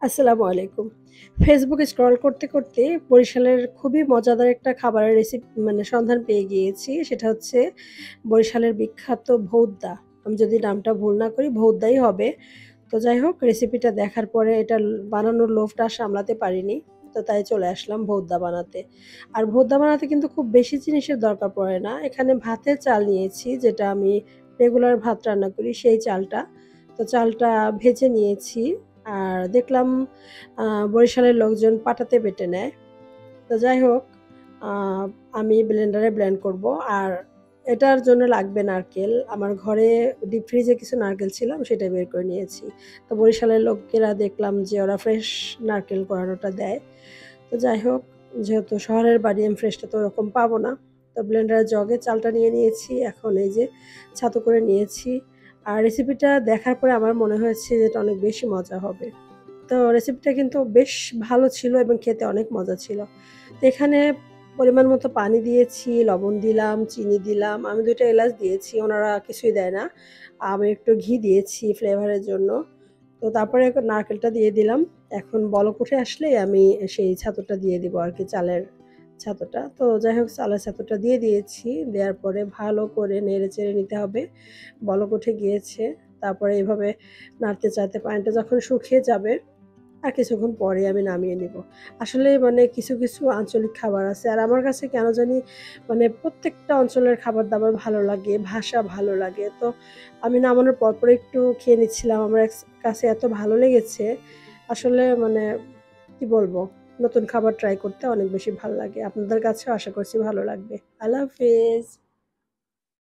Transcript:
আসসালামু আলাইকুম। ফেসবুকে স্ক্রল করতে, করতে বরিশালের খুবই মজাদার একটা খাবারের সন্ধান পেয়ে গিয়েছি। সেটা হচ্ছে বরিশালের বিখ্যাত ভৌদ্যা। আমি যদি নামটা ভুল না করি ভৌদ্যাই হবে। তো যাই হোক রেসিপিটা দেখার পরে এটা বানানোর লোভটা আর সামলাতে পারিনি। তো তাই চলে আসলাম ভৌদ্যা বানাতে। আর ভৌদ্যা বানাতে কিন্তু খুব বেশি জিনিসের দরকার পড়ে না। এখানে ভাতের চাল নিয়েছি যেটা আমি রেগুলার ভাত রান্না করি সেই চালটা। তো চালটা ভেজে নিয়েছি। আর দেখলাম বরিশালের লোকজন পাটাতে বেটে নেয়। তো যাই হোক আ আমি ব্লেন্ডারে ব্লেন্ড করব। আর এটার জন্য লাগবে নারকেল। আমার ঘরে ডিপ ফ্রিজে কিছু নারকেল ছিল, আমি সেটা বের করে নিয়েছি। তো বরিশালের লোকেরা দেখলাম যে ওরা ফ্রেশ নারকেল কোরানোটা দেয়। তো যাই হোক, যেহেতু শহরের বাড়ি আমি ফ্রেশটা তো ওরকম পাবো না। তো ব্লেন্ডারের জগে চালটা নিয়ে নিয়েছি। এখন এই যে ছাতু করে নিয়েছি। আর রেসিপিটা দেখার পরে আমার মনে হয়েছে যে এটা অনেক বেশি মজা হবে। তো রেসিপিটা কিন্তু বেশ ভালো ছিল এবং খেতে অনেক মজা ছিল। তো এখানে পরিমাণ মতো পানি দিয়েছি, লবণ দিলাম, চিনি দিলাম। আমি ২ টা এলাচ দিয়েছি, ওনারা কিছুই দেয় না। আমি একটু ঘি দিয়েছি ফ্লেভারের জন্য। তো তারপরে নারকেলটা দিয়ে দিলাম। এখন বলক উঠে আসলেই আমি সেই ছাতুটা দিয়ে দিব আরকি, চালের ছাতুটা। তো যাই হোক চালের ছাতুটা দিয়ে দিয়েছি। দেওয়ার পরে ভালো করে নেড়ে-চেড়ে নিতে হবে। বলক উঠে গিয়েছে। তারপরে এভাবে নাড়তে চাড়তে পানিটা যখন শুকিয়ে যাবে আর কিছুক্ষণ পরে আমি নামিয়ে নিব। আসলে কিছু, কিছু আঞ্চলিক খাবার আছে। আর আমার কাছে কেন জানি প্রত্যেকটা অঞ্চলের খাবার-দাবার ভালো লাগে, ভাষা ভালো লাগে। তো আমি নামানোর পরপরই একটু খেয়ে নিচ্ছিলাম। আমার কাছে এত ভালো লেগেছে। আসলে কি বলবো? নতুন খাবার ট্রাই করতে অনেক বেশি ভাল লাগে। আপনাদের কাছেও আশা করছি ভালো লাগবে। আল্লাহ হাফেজ।